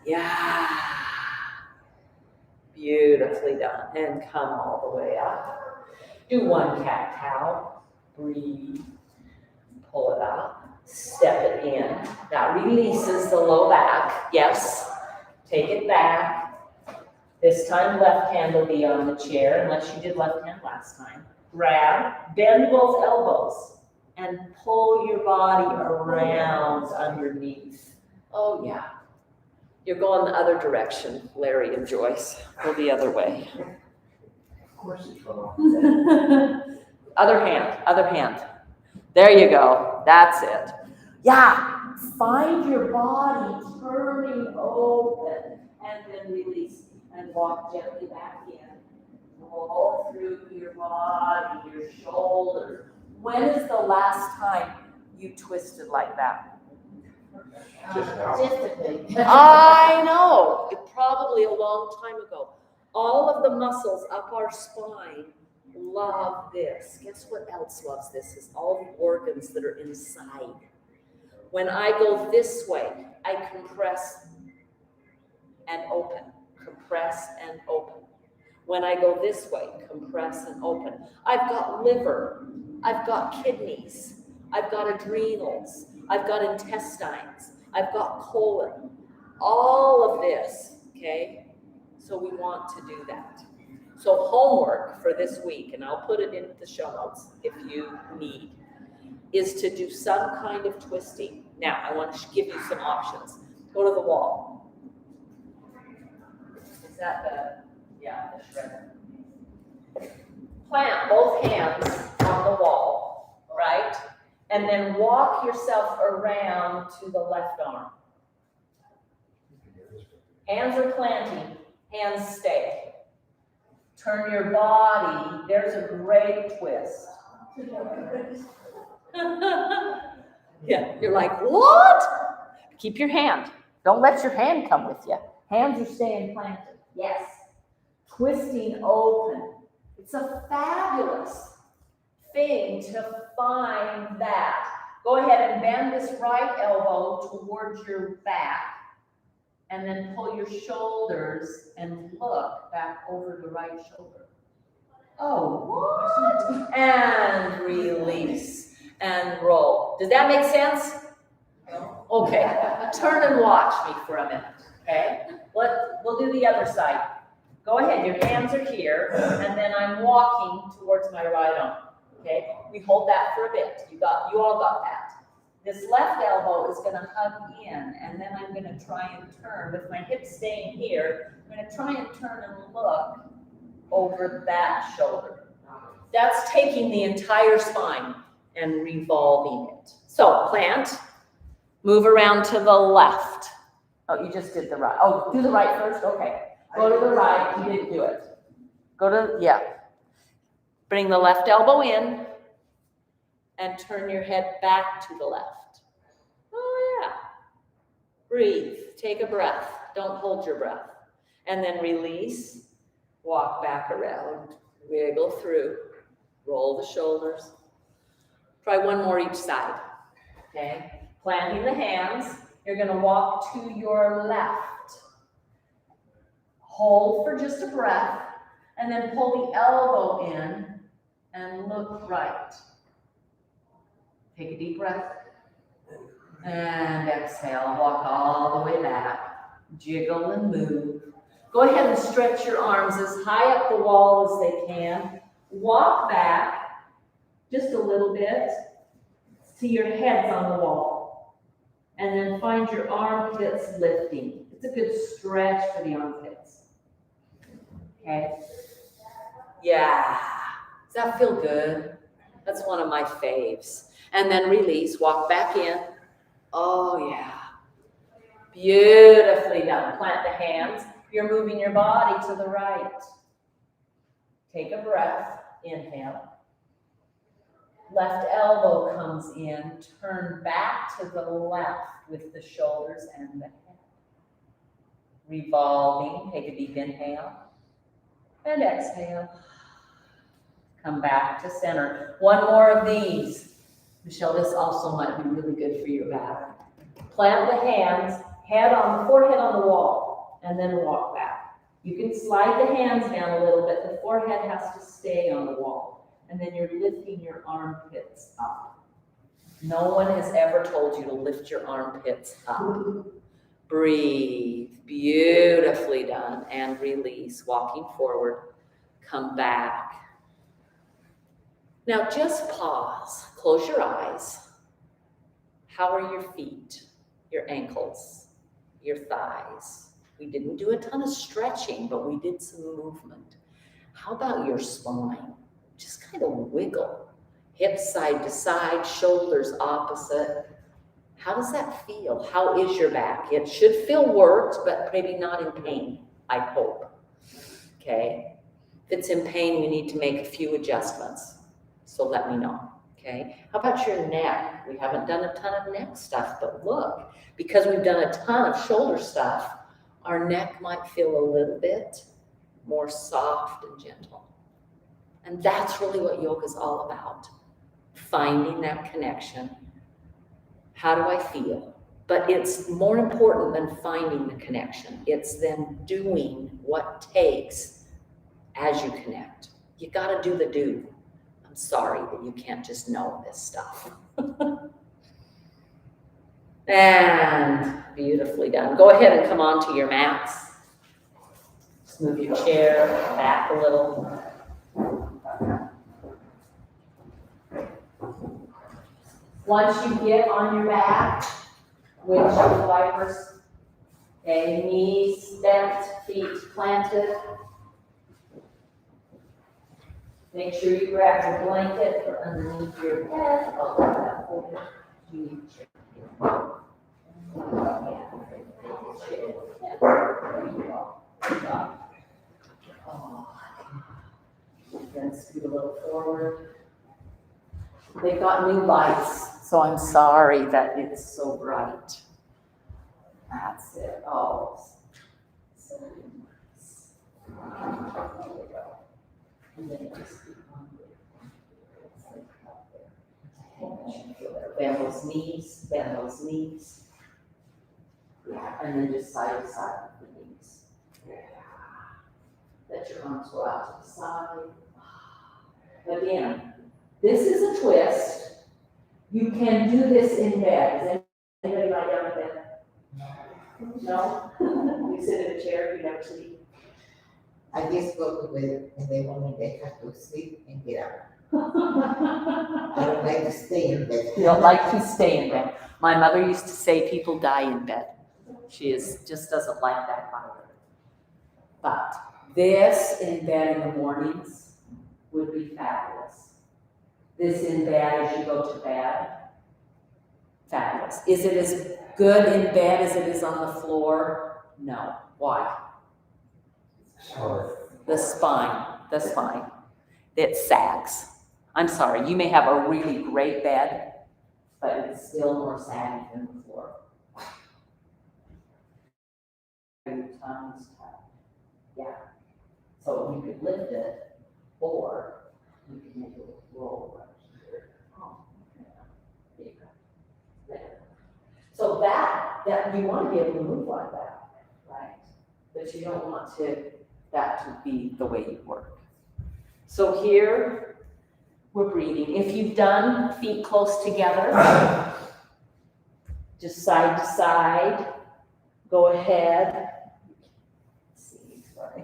Yeah. Beautifully done. And come all the way up. Do one cat-cow. Breathe. Pull it up. Step it in. That releases the low back. Yes. Take it back. This time left hand will be on the chair, unless you did left hand last time. Grab, bend both elbows, and pull your body around underneath. Oh, yeah. You're going the other direction, Larry and Joyce. Go the other way. Of course it's wrong. Other hand. There you go. That's it. Yeah. Find your body turning open and then release and walk gently back in. Roll through your body, your shoulders. When is the last time you twisted like that? Just now. I know, probably a long time ago. All of the muscles up our spine love this. Guess what else loves this? Is all the organs that are inside. When I go this way, I compress and open, compress and open. When I go this way, compress and open. I've got liver, I've got kidneys, I've got adrenals, I've got intestines, I've got colon, all of this, okay? So we want to do that. So homework for this week, and I'll put it in the show notes if you need, is to do some kind of twisting. Now, I want to give you some options. Go to the wall. Is that the shredder? Plant both hands on the wall, right? And then walk yourself around to the left arm. Hands are planting, hands stay. Turn your body, there's a great twist. Yeah, you're like, what? Keep your hand. Don't let your hand come with you. Hands are staying planted. Yes. Twisting open. It's a fabulous thing to find that. Go ahead and bend this right elbow towards your back and then pull your shoulders and look back over the right shoulder. Oh, what? And release and roll. Does that make sense? No. Okay. Turn and watch me for a minute. Okay? We'll do the other side. Go ahead. Your hands are here, and then I'm walking towards my right arm. Okay? We hold that for a bit. You all got that. This left elbow is going to hug in, and then I'm going to try and turn with my hips staying here. I'm going to try and turn and look over that shoulder. That's taking the entire spine and revolving it. So plant, move around to the left. Oh, you just did the right. Oh, do the right first? Okay. Go to the right. You didn't do it. Bring the left elbow in and turn your head back to the left. Oh, yeah. Breathe. Take a breath. Don't hold your breath. And then release. Walk back around. Wiggle through. Roll the shoulders. Try one more each side. Okay? Planting the hands. You're going to walk to your left. Hold for just a breath. And then pull the elbow in and look right. Take a deep breath. And exhale. Walk all the way back. Jiggle and move. Go ahead and stretch your arms as high up the wall as they can. Walk back just a little bit. See your head's on the wall. And then find your armpits lifting. It's a good stretch for the armpits. Okay? Yeah. Does that feel good? That's one of my faves. And then release, walk back in. Oh, yeah. Beautifully done. Plant the hands. You're moving your body to the right. Take a breath. Inhale. Left elbow comes in. Turn back to the left with the shoulders and the head. Revolving. Take a deep inhale. And exhale. Come back to center. One more of these. Michelle, this also might be really good for your back. Plant the hands, forehead on the wall, and then walk back. You can slide the hands down a little bit. The forehead has to stay on the wall. And then you're lifting your armpits up. No one has ever told you to lift your armpits up. Breathe. Beautifully done. And release. Walking forward. Come back. Now just pause. Close your eyes. How are your feet? Your ankles? Your thighs? We didn't do a ton of stretching, but we did some movement. How about your spine? Just kind of wiggle. Hips side to side, shoulders opposite. How does that feel? How is your back? It should feel worked, but maybe not in pain, I hope. Okay? If it's in pain, we need to make a few adjustments. So let me know. Okay? How about your neck? We haven't done a ton of neck stuff, but look, because we've done a ton of shoulder stuff, our neck might feel a little bit more soft and gentle. And that's really what yoga is all about. Finding that connection. How do I feel? But it's more important than finding the connection. It's then doing what takes as you connect. You got to do the do. I'm sorry that you can't just know this stuff. And beautifully done. Go ahead and come onto your mats. Just move your chair back a little. Once you get on your back, windshield wipers, okay, knees bent, feet planted. Make sure you grab your blanket for underneath your head. Oh, that over. You need your then scoot a little forward. They've got new lights, so I'm sorry that it's so bright. That's it. Oh, so nice. There we go. And then just keep on bend those knees, bend those knees. Yeah, and then just side to side with the knees. Yeah. Let your arms go out to the side. Again, this is a twist. You can do this in bed. Does anybody lie down in bed? No? You sit in a chair, you never sleep. I just go to bed and then when they have to sleep and get up. I don't like to stay in bed. You don't like to stay in bed. My mother used to say people die in bed. She just doesn't like that either. But this in bed in the mornings would be fabulous. This in bed as you go to bed, fabulous. Is it as good in bed as it is on the floor? No. Why? Sorry. The spine. It sags. I'm sorry, you may have a really great bed, but it's still more saggy than the floor. Your tongue's tight. Yeah. So you could lift it, or you can make it roll right here. Oh, yeah. There you go. There. So that you want to be able to move like that, right? But you don't want that to be the way you work. So here, we're breathing. If you've done feet close together, just side to side, go ahead. Let's see, sorry.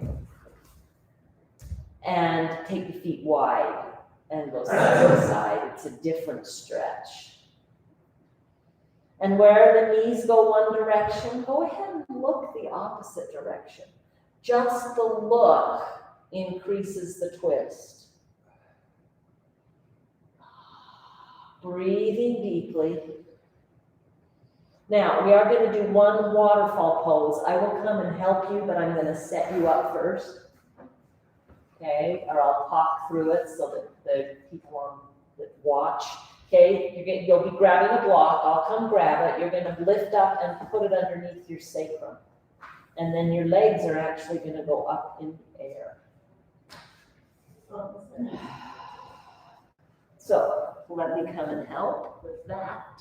And take the feet wide and go side to side. It's a different stretch. And where the knees go one direction, go ahead and look the opposite direction. Just the look increases the twist. Breathing deeply. Now, we are going to do one waterfall pose. I will come and help you, but I'm going to set you up first. Okay, or I'll talk through it so that the people on that watch. Okay, you'll be grabbing a block. I'll come grab it. You're going to lift up and put it underneath your sacrum. And then your legs are actually going to go up in the air. So let me come and help with that.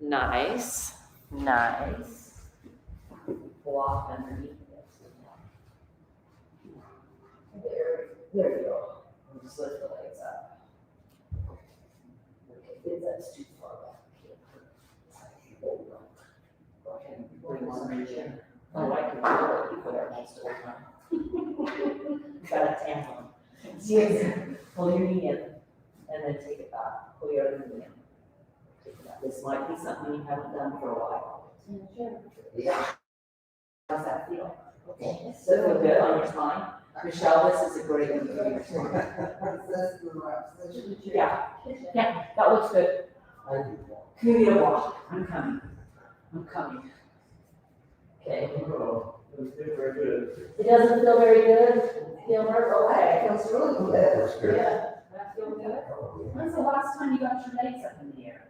Nice, nice. Block underneath it. There you go. And just lift the legs up. Okay, that's too far back. Go ahead and bring one right here. Oh, I can feel it. You put it most of the time. Got a tampon. Yes. Pull your knee in and then take it back. Pull your other knee in. Take it back. This might be something you haven't done for a while. Yeah. How's that feel? Okay. Does it feel good on your spine? Michelle, this is a great one for your spine. Yeah, yeah, that looks good. I do that. Can you get a walk? I'm coming. I'm coming. Okay. Oh, it's very good. It doesn't feel very good, Gilbert? Okay. Feels really good. That's good. Yeah, that feels good. Oh, When's the last time you got your legs up in the air?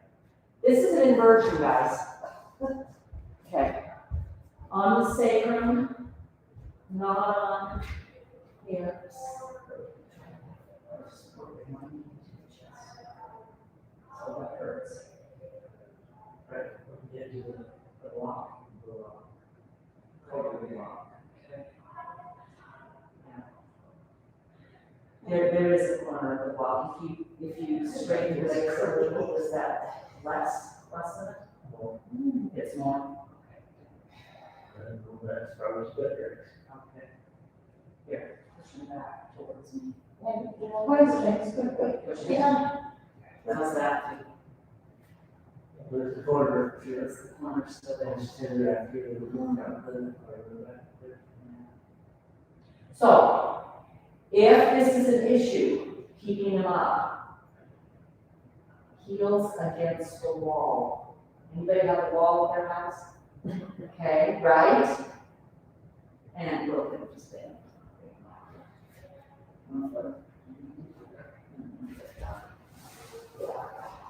This is an inversion, guys. Okay. On the sacrum, not on here. So that hurts. Right. Get to the block. Cover the block. There is a corner of the block. If you straighten your legs a little, is that less than it? Well, It's more. and that's probably better. Okay. Here, push them back towards me. Push it. Yeah. How's that? There's the corner. It's the corner still there. So, if this is an issue, keeping them up, heels against the wall. Anybody have a wall at their house? Okay, right? And look at this thing.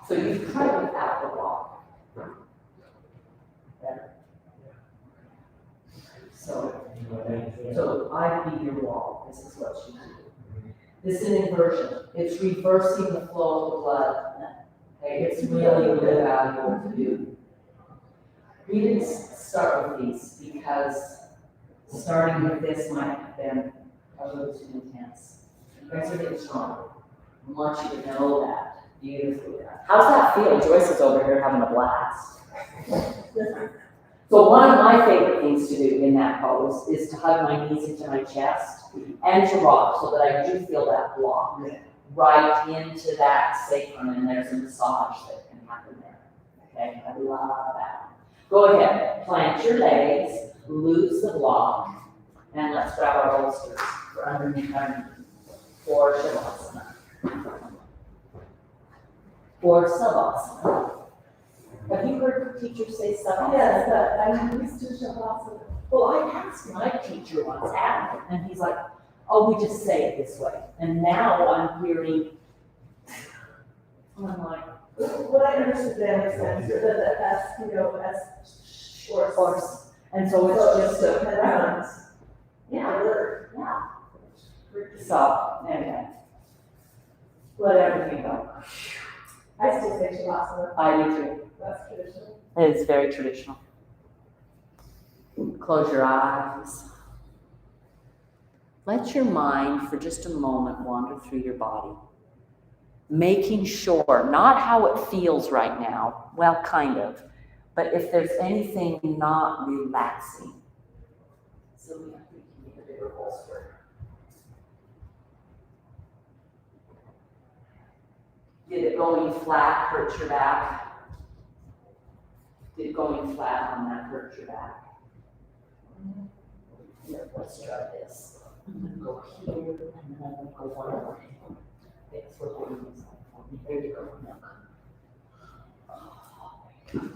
So you try without the wall. Better. So I be your wall. This is what you do. This is an inversion. It's reversing the flow of the blood. Okay, it's really, really valuable to do. We didn't start with these because starting with this might have been a little too intense. You guys are getting stronger. I want you to know that beautifully. How's that feel? Joyce is over here having a blast. So one of my favorite things to do in that pose is to hug my knees into my chest and to rock so that I do feel that block right into that sacrum, and there's a massage that can happen there. Okay, I love that. Go ahead, plant your legs, loose the block, and let's grab our bolsters for underneath our knee for Shavasana. For Savasana. Have you heard the teacher say Savasana? Yes, but I'm used to Shavasana. Well, I asked my teacher once, Adam, and he's like, oh, we just say it this way. And now I'm hearing, I'm like, What I understood that makes sense, but the S, S or course. And so it's just a reference. Yeah, yeah. So, anyway, let everything go. I still say Shavasana, I do too. that's traditional. It is very traditional. Close your eyes. Let your mind for just a moment wander through your body, making sure, not how it feels right now, well, kind of, but if there's anything not relaxing. So we have to keep a bigger bolster. Did it going flat hurt your back? Did going flat on that hurt your back? Here, let's try this. I'm gonna go here, and then I'm gonna go one more. Thanks for holding this up for me. There you go.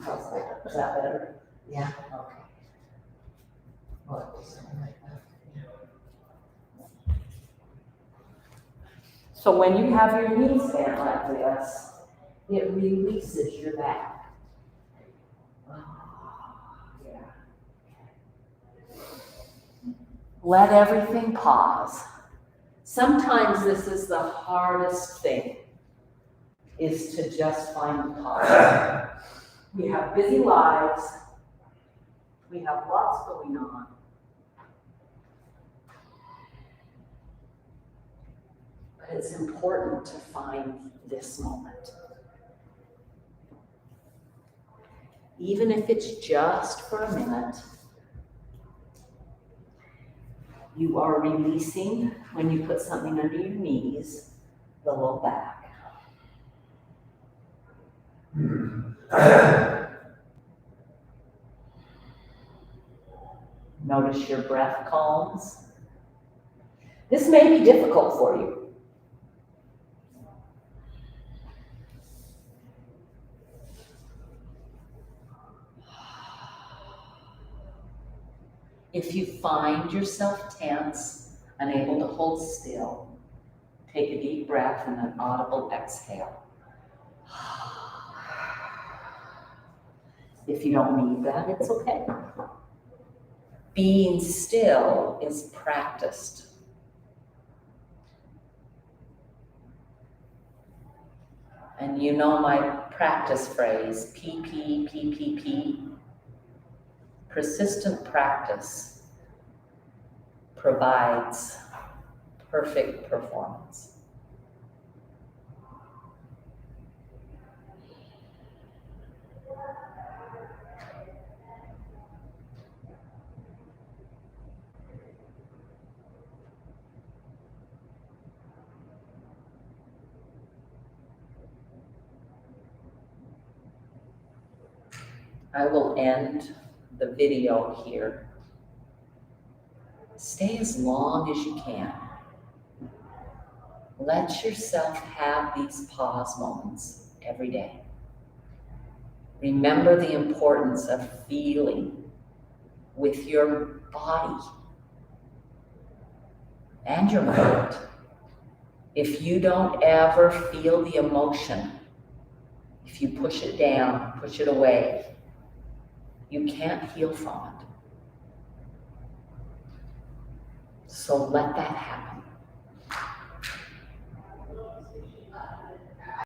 How's that? Is that better? Yeah. Okay. Oh, this one like that. So when you have your knees bent like this, it releases your back. Yeah. Let everything pause. Sometimes this is the hardest thing, is to just find the pause. We have busy lives. We have lots going on. But it's important to find this moment. Even if it's just for a minute, you are releasing, when you put something under your knees, the low back. Notice your breath calms. This may be difficult for you. If you find yourself tense, unable to hold still, take a deep breath and an audible exhale. If you don't need that, it's okay. Being still is practiced. And you know my practice phrase, PPPPP. Persistent practice provides perfect performance. I will end the video here. Stay as long as you can. Let yourself have these pause moments every day. Remember the importance of feeling with your body and your mind. If you don't ever feel the emotion, if you push it down, push it away, you can't heal from it. So let that happen.